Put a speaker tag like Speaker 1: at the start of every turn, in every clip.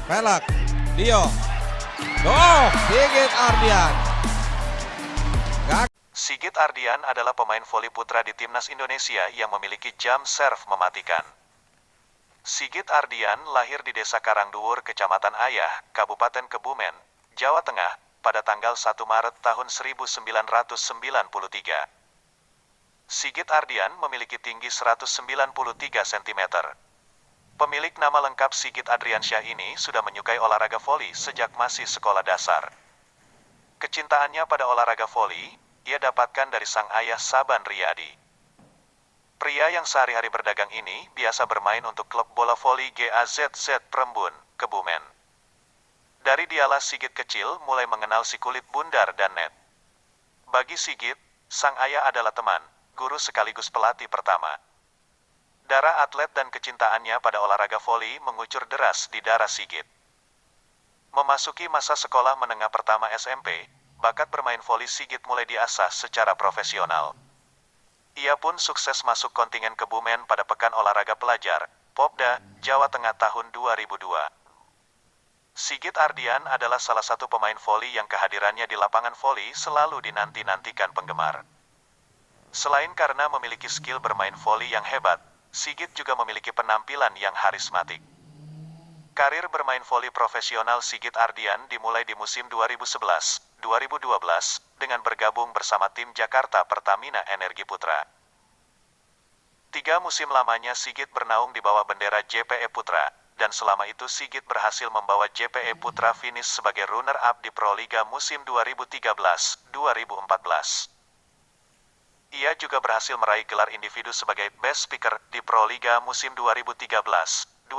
Speaker 1: Pelak, Dio, oh, Sigit Ardian.
Speaker 2: Sigit Ardian adalah pemain voli putra di Timnas Indonesia yang memiliki jam serve mematikan. Sigit Ardian lahir di Desa Karangduwur, Kecamatan Ayah, Kabupaten Kebumen, Jawa Tengah, pada tanggal 1 Maret tahun 1993. Sigit Ardian memiliki tinggi 193 cm. Pemilik nama lengkap Sigit Adriansyah ini sudah menyukai olahraga voli sejak masih sekolah dasar. Kecintaannya pada olahraga voli, ia dapatkan dari sang ayah Saban Riyadi. Pria yang sehari-hari berdagang ini biasa bermain untuk klub bola voli GAZZ Prembun, Kebumen. Dari dialah Sigit kecil mulai mengenal si kulit bundar dan net. Bagi Sigit, sang ayah adalah teman, guru sekaligus pelatih pertama. Darah atlet dan kecintaannya pada olahraga voli mengucur deras di darah Sigit. Memasuki masa sekolah menengah pertama SMP, bakat bermain voli Sigit mulai diasah secara profesional. Ia pun sukses masuk kontingen Kebumen pada Pekan Olahraga Pelajar, Popda, Jawa Tengah tahun 2002. Sigit Ardian adalah salah satu pemain voli yang kehadirannya di lapangan voli selalu dinanti-nantikan penggemar. Selain karena memiliki skill bermain voli yang hebat, Sigit juga memiliki penampilan yang harismatik. Karir bermain voli profesional Sigit Ardian dimulai di musim 2011-2012 dengan bergabung bersama tim Jakarta Pertamina Energi Putra. 3 musim lamanya Sigit bernaung di bawah bendera JPE Putra, dan selama itu Sigit berhasil membawa JPE Putra finish sebagai runner-up di Proliga musim 2013-2014. Ia juga berhasil meraih gelar individu sebagai Best Speaker di Proliga musim 2013-2014.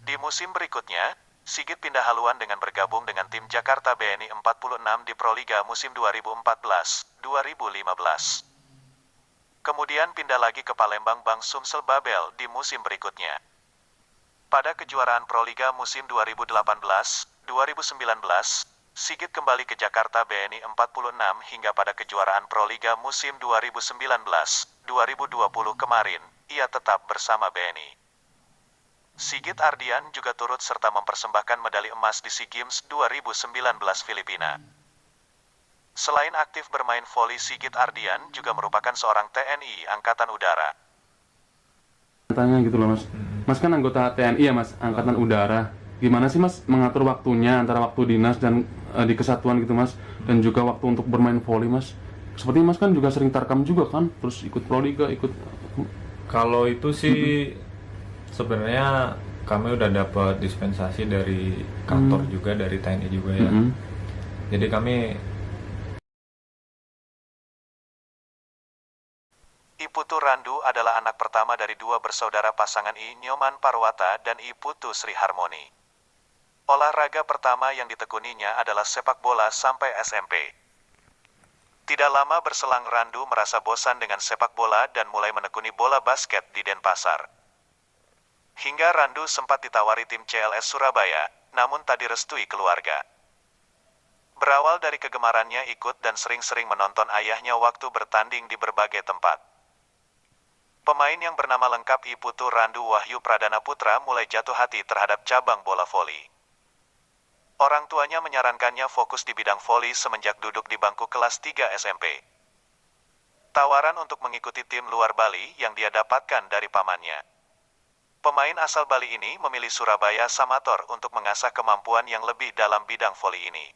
Speaker 2: Di musim berikutnya, Sigit pindah haluan dengan bergabung dengan tim Jakarta BNI 46 di Proliga musim 2014-2015. Kemudian pindah lagi ke Palembang Bang Sumsel Babel di musim berikutnya. Pada kejuaraan Proliga musim 2018-2019, Sigit kembali ke Jakarta BNI 46 hingga pada kejuaraan Proliga musim 2019-2020 kemarin, ia tetap bersama BNI. Sigit Ardian juga turut serta mempersembahkan medali emas di SEA Games 2019 Filipina. Selain aktif bermain voli, Sigit Ardian juga merupakan seorang TNI Angkatan Udara.
Speaker 3: Tanya gitu loh mas, mas kan anggota TNI ya mas, Angkatan Udara. Gimana sih mas mengatur waktunya antara waktu dinas dan di kesatuan gitu mas, dan juga waktu untuk bermain voli mas? Seperti mas kan juga sering tarkam juga kan, terus ikut proliga, ikut.
Speaker 4: Kalau itu sih sebenarnya kami udah dapat dispensasi dari kantor juga, dari TNI juga ya. Jadi kami
Speaker 2: Iputu Randu adalah anak pertama dari 2 bersaudara pasangan I Nyoman Parwata dan Iputu Sri Harmoni. Olahraga pertama yang ditekuninya adalah sepak bola sampai SMP. Tidak lama berselang Randu merasa bosan dengan sepak bola dan mulai menekuni bola basket di Denpasar. Hingga Randu sempat ditawari tim CLS Surabaya, namun tak direstui keluarga. Berawal dari kegemarannya ikut dan sering-sering menonton ayahnya waktu bertanding di berbagai tempat. Pemain yang bernama lengkap Iputu Randu Wahyu Pradana Putra mulai jatuh hati terhadap cabang bola voli. Orang tuanya menyarankannya fokus di bidang voli semenjak duduk di bangku kelas 3 SMP. Tawaran untuk mengikuti tim luar Bali yang dia dapatkan dari pamannya. Pemain asal Bali ini memilih Surabaya Samator untuk mengasah kemampuan yang lebih dalam bidang voli ini.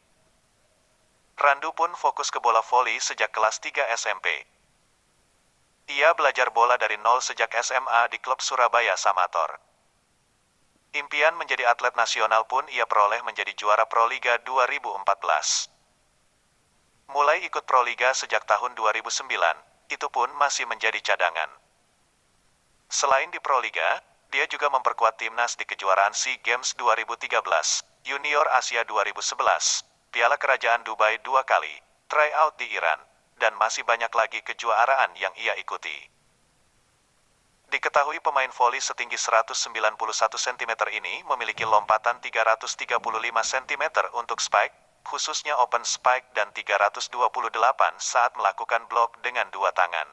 Speaker 2: Randu pun fokus ke bola voli sejak kelas 3 SMP. Ia belajar bola dari nol sejak SMA di klub Surabaya Samator. Impian menjadi atlet nasional pun ia peroleh menjadi juara Proliga 2014. Mulai ikut Proliga sejak tahun 2009, itu pun masih menjadi cadangan. Selain di Proliga, dia juga memperkuat timnas di kejuaraan SEA Games 2013, Junior Asia 2011, Piala Kerajaan Dubai 2 kali, tryout di Iran, dan masih banyak lagi kejuaraan yang ia ikuti. Diketahui pemain voli setinggi 191 cm ini memiliki lompatan 335 cm untuk spike, khususnya open spike, dan 328 saat melakukan blok dengan 2 tangan.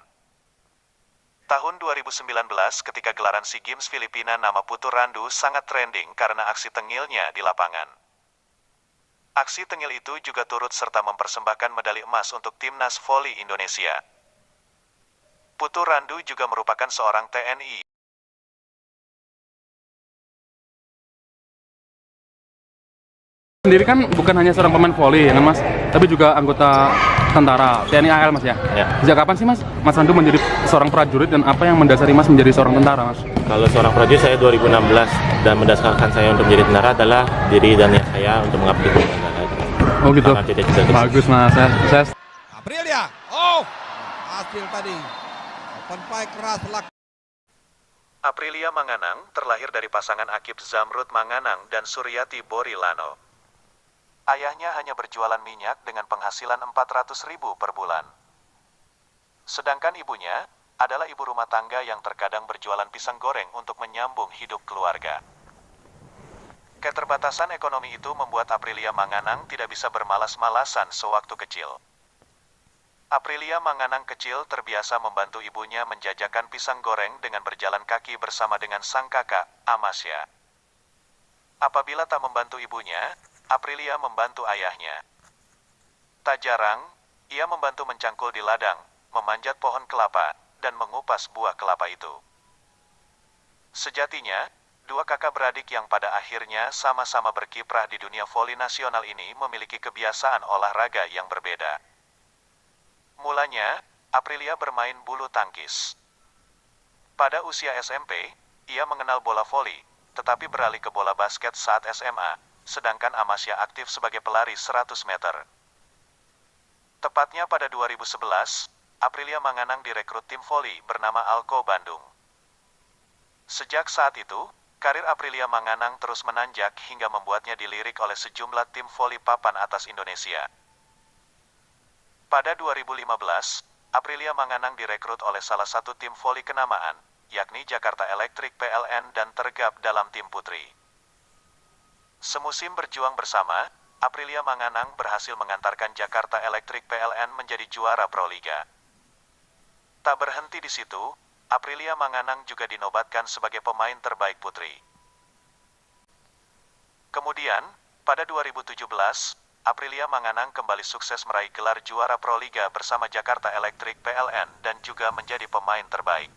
Speaker 2: Tahun 2019 ketika gelaran SEA Games Filipina, nama Putu Randu sangat trending karena aksi tengilnya di lapangan. Aksi tengil itu juga turut serta mempersembahkan medali emas untuk timnas voli Indonesia. Putu Randu juga merupakan seorang TNI.
Speaker 3: Sendiri kan bukan hanya seorang pemain voli ya kan mas, tapi juga anggota tentara TNI AL mas ya. Sejak kapan sih mas Randu menjadi seorang prajurit dan apa yang mendasari mas menjadi seorang tentara mas?
Speaker 5: Kalau seorang prajurit saya 2016 dan mendasarkan saya untuk menjadi tentara adalah diri dan niat saya untuk mengabdi kepada negara.
Speaker 3: Oh gitu. Bagus mas. Saya
Speaker 1: Aprilia. Oh, hasil tadi. Open fight keras telak.
Speaker 2: Aprilia Manganang terlahir dari pasangan Akib Zamrud Manganang dan Suryati Borilano. Ayahnya hanya berjualan minyak dengan penghasilan 400.000 per bulan. Sedangkan ibunya adalah ibu rumah tangga yang terkadang berjualan pisang goreng untuk menyambung hidup keluarga. Keterbatasan ekonomi itu membuat Aprilia Manganang tidak bisa bermalas-malasan sewaktu kecil. Aprilia Manganang kecil terbiasa membantu ibunya menjajakan pisang goreng dengan berjalan kaki bersama dengan sang kakak, Amasya. Apabila tak membantu ibunya, Aprilia membantu ayahnya. Tak jarang, ia membantu mencangkul di ladang, memanjat pohon kelapa, dan mengupas buah kelapa itu. Sejatinya, dua kakak beradik yang pada akhirnya sama-sama berkiprah di dunia voli nasional ini memiliki kebiasaan olahraga yang berbeda. Mulanya, Aprilia bermain bulu tangkis. Pada usia SMP, ia mengenal bola voli, tetapi beralih ke bola basket saat SMA. Sedangkan Amasya aktif sebagai pelari 100 meter. Tepatnya pada 2011, Aprilia Manganang direkrut tim voli bernama Alco Bandung. Sejak saat itu, karir Aprilia Manganang terus menanjak hingga membuatnya dilirik oleh sejumlah tim voli papan atas Indonesia. Pada 2015, Aprilia Manganang direkrut oleh salah satu tim voli kenamaan, yakni Jakarta Electric PLN dan tergab dalam tim putri. Semusim berjuang bersama, Aprilia Manganang berhasil mengantarkan Jakarta Electric PLN menjadi juara Proliga. Tak berhenti di situ, Aprilia Manganang juga dinobatkan sebagai pemain terbaik putri. Kemudian, pada 2017, Aprilia Manganang kembali sukses meraih gelar juara Proliga bersama Jakarta Electric PLN dan juga menjadi pemain terbaik.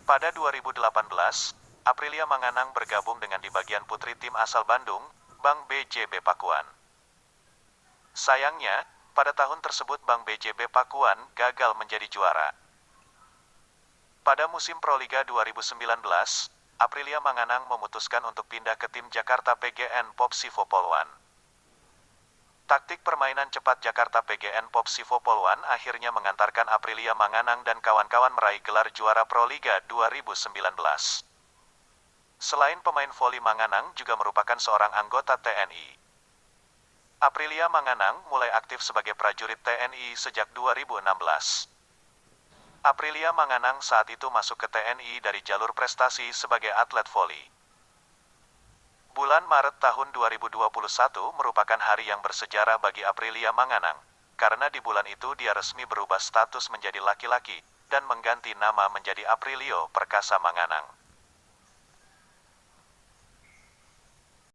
Speaker 2: Pada 2018, Aprilia Manganang bergabung dengan di bagian putri tim asal Bandung, Bank BJB Pakuan. Sayangnya, pada tahun tersebut Bank BJB Pakuan gagal menjadi juara. Pada musim Proliga 2019, Aprilia Manganang memutuskan untuk pindah ke tim Jakarta PGN Popsivo Poluan. Taktik permainan cepat Jakarta PGN Popsivo Poluan akhirnya mengantarkan Aprilia Manganang dan kawan-kawan meraih gelar juara Proliga 2019. Selain pemain voli, Manganang juga merupakan seorang anggota TNI. Aprilia Manganang mulai aktif sebagai prajurit TNI sejak 2016. Aprilia Manganang saat itu masuk ke TNI dari jalur prestasi sebagai atlet voli. Bulan Maret tahun 2021 merupakan hari yang bersejarah bagi Aprilia Manganang, karena di bulan itu dia resmi berubah status menjadi laki-laki dan mengganti nama menjadi Aprilio Perkasa Manganang.